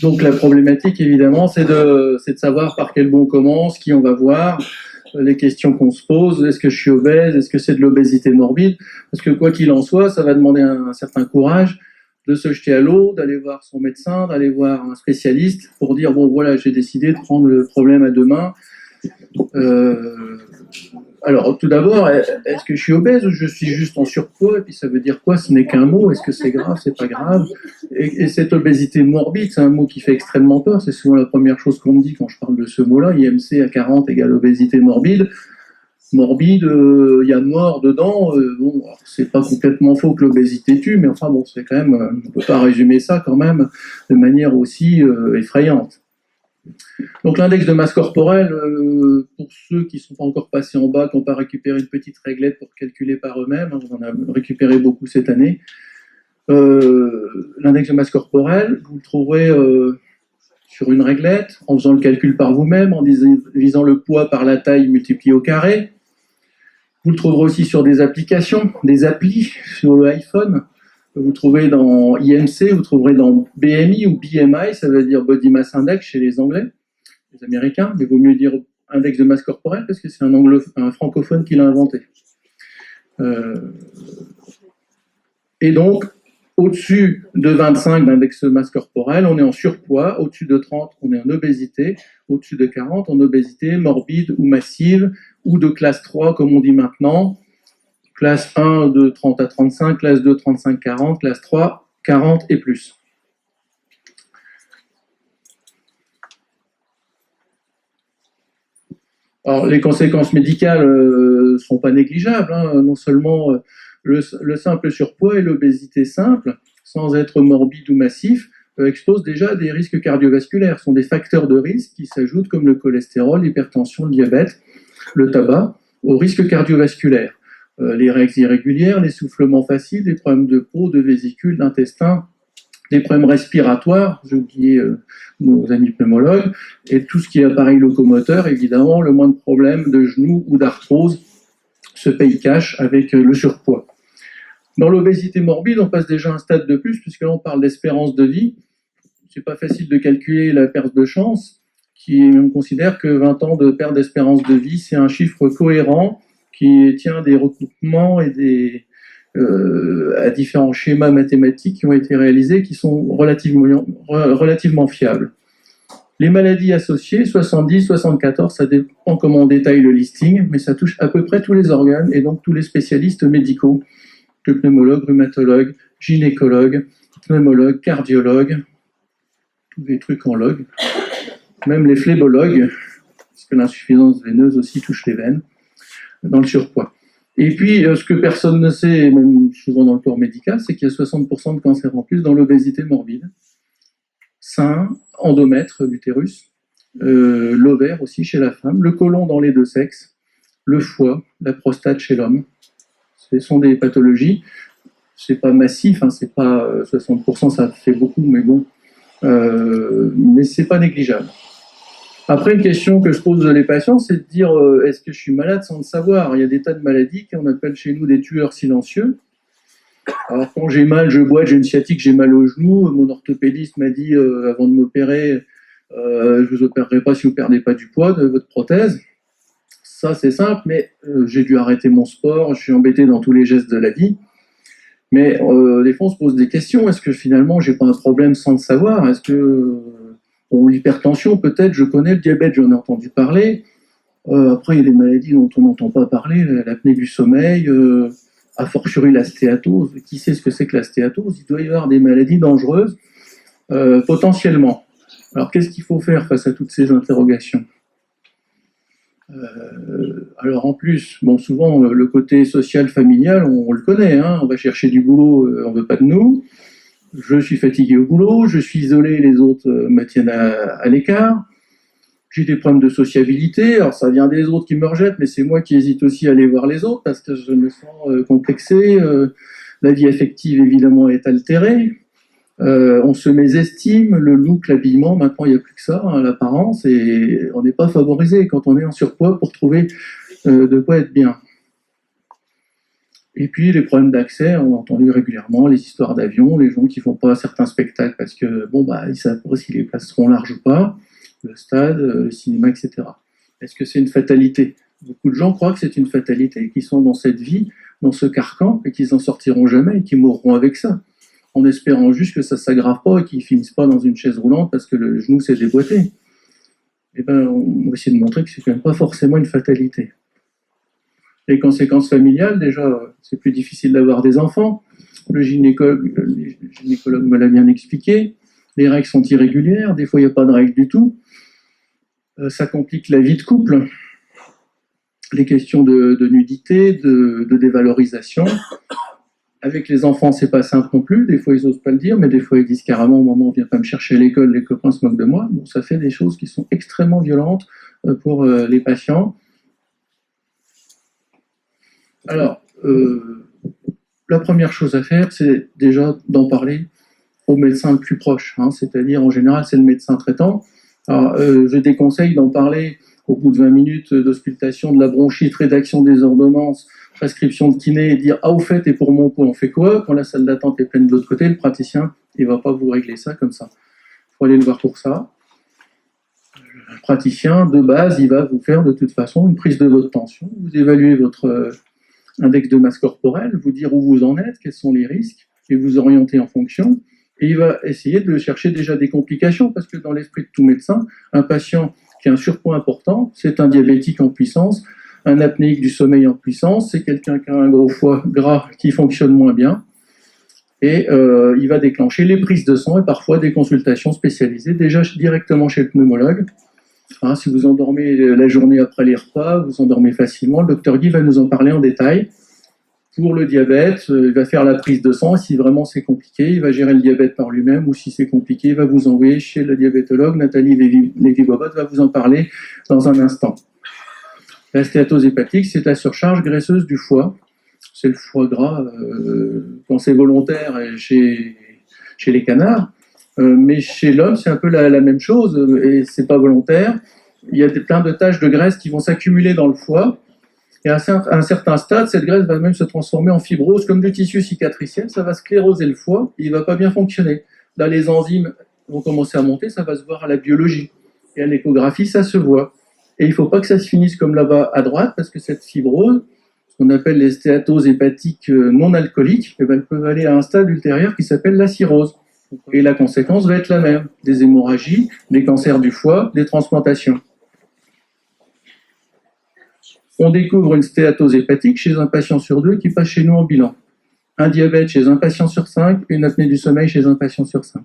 Donc la problématique, évidemment, c'est de savoir par quel bout on commence, qui on va voir, les questions qu'on se pose, est-ce que je suis obèse, est-ce que c'est de l'obésité morbide? Parce que quoi qu'il en soit, ça va demander un certain courage de se jeter à l'eau, d'aller voir son médecin, d'aller voir un spécialiste pour dire, bon voilà, j'ai décidé de prendre le problème à deux mains. Alors, tout d'abord, est-ce que je suis obèse ou je suis juste en surpoids? Et puis, ça veut dire quoi? Ce n'est qu'un mot. Est-ce que c'est grave? C'est pas grave? Et cette obésité morbide, c'est un mot qui fait extrêmement peur. C'est souvent la première chose qu'on me dit quand je parle de ce mot-là. IMC à 40 égale obésité morbide. Morbide, y a mort dedans. Bon, c'est pas complètement faux que l'obésité tue, mais enfin bon, c'est quand même, on peut pas résumer ça quand même de manière aussi effrayante. Donc l'index de masse corporelle, pour ceux qui ne sont pas encore passés en bas, qui n'ont pas récupéré une petite réglette pour calculer par eux-mêmes, on en a récupéré beaucoup cette année, l'index de masse corporelle, vous le trouverez sur une réglette, en faisant le calcul par vous-même, en divisant le poids par la taille multiplié au carré. Vous le trouverez aussi sur des applications, des applis sur le iPhone. Vous trouvez dans IMC, vous trouverez dans BMI ou BMI, ça veut dire Body Mass Index chez les Anglais, les Américains, mais il vaut mieux dire index de masse corporelle parce que c'est un francophone qui l'a inventé. Et donc, au-dessus de 25 d'index de masse corporelle, on est en surpoids, au-dessus de 30, on est en obésité, au-dessus de 40, en obésité morbide ou massive, ou de classe 3, comme on dit maintenant, classe 1 de 30 à 35, classe 2 35-40, classe 3 40 et plus. Alors, les conséquences médicales ne sont pas négligeables. Hein. Non seulement le simple surpoids et l'obésité simple, sans être morbide ou massif, exposent déjà à des risques cardiovasculaires. Ce sont des facteurs de risque qui s'ajoutent comme le cholestérol, l'hypertension, le diabète, le tabac, aux risques cardiovasculaires. Les règles irrégulières, l'essoufflement facile, les problèmes de peau, de vésicule, d'intestin, des problèmes respiratoires, j'ai oublié nos amis pneumologues, et tout ce qui est appareil locomoteur, évidemment, le moins de problèmes de genoux ou d'arthrose se paye cash avec le surpoids. Dans l'obésité morbide, on passe déjà un stade de plus, puisque là on parle d'espérance de vie. C'est pas facile de calculer la perte de chance, on considère que 20 ans de perte d'espérance de vie, c'est un chiffre cohérent qui tient des recoupements et à différents schémas mathématiques qui ont été réalisés, qui sont relativement fiables. Les maladies associées, 70, 74, ça dépend comment on détaille le listing, mais ça touche à peu près tous les organes et donc tous les spécialistes médicaux, le pneumologue, rhumatologue, gynécologue, pneumologue, cardiologue, tous les trucs en log, même les phlébologues, parce que l'insuffisance veineuse aussi touche les veines, dans le surpoids. Et puis, ce que personne ne sait, même souvent dans le corps médical, c'est qu'il y a 60% de cancers en plus dans l'obésité morbide. Sein, endomètre, l'utérus, l'ovaire aussi chez la femme, le côlon dans les deux sexes, le foie, la prostate chez l'homme. Ce sont des pathologies. C'est pas massif, hein, c'est pas 60%, ça fait beaucoup, mais bon, mais c'est pas négligeable. Après, une question que je pose aux patients, c'est de dire est-ce que je suis malade sans le savoir? Il y a des tas de maladies qu'on appelle chez nous des tueurs silencieux. Alors, quand j'ai mal, je boite, j'ai une sciatique, j'ai mal au genou, mon orthopédiste m'a dit avant de m'opérer, je vous opérerai pas si vous perdez pas du poids de votre prothèse. Ça, c'est simple, mais j'ai dû arrêter mon sport, je suis embêté dans tous les gestes de la vie. Mais des fois, on se pose des questions. Est-ce que finalement, j'ai pas un problème sans le savoir? Est-ce que l'hypertension, peut-être, je connais, le diabète, j'en ai entendu parler. Après, il y a des maladies dont on n'entend pas parler, l'apnée du sommeil, a fortiori la stéatose. Qui sait ce que c'est que la stéatose? Il doit y avoir des maladies dangereuses, potentiellement. Alors, qu'est-ce qu'il faut faire face à toutes ces interrogations? Alors en plus, bon, souvent le côté social, familial, on le connaît, hein, on va chercher du boulot, on veut pas de nous, je suis fatigué au boulot, je suis isolé, les autres me tiennent à l'écart, j'ai des problèmes de sociabilité, alors ça vient des autres qui me rejettent, mais c'est moi qui hésite aussi à aller voir les autres parce que je me sens complexé, la vie affective évidemment est altérée. On se mésestime, le look, l'habillement, maintenant il n'y a plus que ça, hein, l'apparence, et on n'est pas favorisé quand on est en surpoids pour trouver de quoi être bien. Et puis les problèmes d'accès, on a entendu régulièrement les histoires d'avions, les gens qui font pas certains spectacles parce que bon bah ils savent pas si les places seront larges ou pas, le stade, le cinéma, etc. Est-ce que c'est une fatalité? Beaucoup de gens croient que c'est une fatalité, qu'ils sont dans cette vie, dans ce carcan, et qu'ils en sortiront jamais et qu'ils mourront avec ça, en espérant juste que ça s'aggrave pas et qu'ils finissent pas dans une chaise roulante parce que le genou s'est déboîté. Eh ben, on va essayer de montrer que c'est quand même pas forcément une fatalité. Les conséquences familiales, déjà, c'est plus difficile d'avoir des enfants. Le gynécologue me l'a bien expliqué. Les règles sont irrégulières, des fois il n'y a pas de règles du tout. Ça complique la vie de couple. Les questions de nudité, de dévalorisation. Avec les enfants, c'est pas simple non plus. Des fois, ils osent pas le dire, mais des fois, ils disent carrément au moment où on vient pas me chercher à l'école, les copains se moquent de moi. Bon, ça fait des choses qui sont extrêmement violentes pour les patients. Alors, la première chose à faire, c'est déjà d'en parler au médecin le plus proche, hein, c'est-à-dire en général, c'est le médecin traitant. Alors, je déconseille d'en parler au bout de 20 minutes d'auscultation de la bronchite, rédaction des ordonnances, prescription de kiné, et dire « Ah, au fait, et pour mon pot, on fait quoi ?» Quand la salle d'attente est pleine de l'autre côté, le praticien, il ne va pas vous régler ça comme ça. Il faut aller le voir pour ça. Le praticien, de base, il va vous faire de toute façon une prise de votre tension, vous évaluer votre index de masse corporelle, vous dire où vous en êtes, quels sont les risques, et vous orienter en fonction. Et il va essayer de chercher déjà des complications, parce que dans l'esprit de tout médecin, un patient qui a un surpoids important, c'est un diabétique en puissance, un apnéique du sommeil en puissance, c'est quelqu'un qui a un gros foie gras qui fonctionne moins bien, et il va déclencher les prises de sang et parfois des consultations spécialisées, déjà directement chez le pneumologue. Hein, si vous endormez la journée après les repas, vous endormez facilement, le docteur Guy va nous en parler en détail. Pour le diabète, il va faire la prise de sang, et si vraiment c'est compliqué, il va gérer le diabète par lui-même, ou si c'est compliqué, il va vous envoyer chez le diabétologue. Nathalie Lévy-Bobot va vous en parler dans un instant. La stéatose hépatique, c'est la surcharge graisseuse du foie. C'est le foie gras quand c'est volontaire chez les canards, mais chez l'homme, c'est un peu la même chose, et c'est pas volontaire. Il y a plein de taches de graisse qui vont s'accumuler dans le foie, et à un certain stade, cette graisse va même se transformer en fibrose, comme du tissu cicatriciel, ça va scléroser le foie, et il va pas bien fonctionner. Là, les enzymes vont commencer à monter, ça va se voir à la biologie. Et à l'échographie, ça se voit. Et il ne faut pas que ça se finisse comme là-bas à droite, parce que cette fibrose, ce qu'on appelle les stéatoses hépatiques non alcooliques, eh ben, elles peuvent aller à un stade ultérieur qui s'appelle la cirrhose. Et la conséquence va être la même, des hémorragies, des cancers du foie, des transplantations. On découvre une stéatose hépatique chez un patient sur 2 qui passe chez nous en bilan. Un diabète chez un patient sur 5, une apnée du sommeil chez un patient sur 5.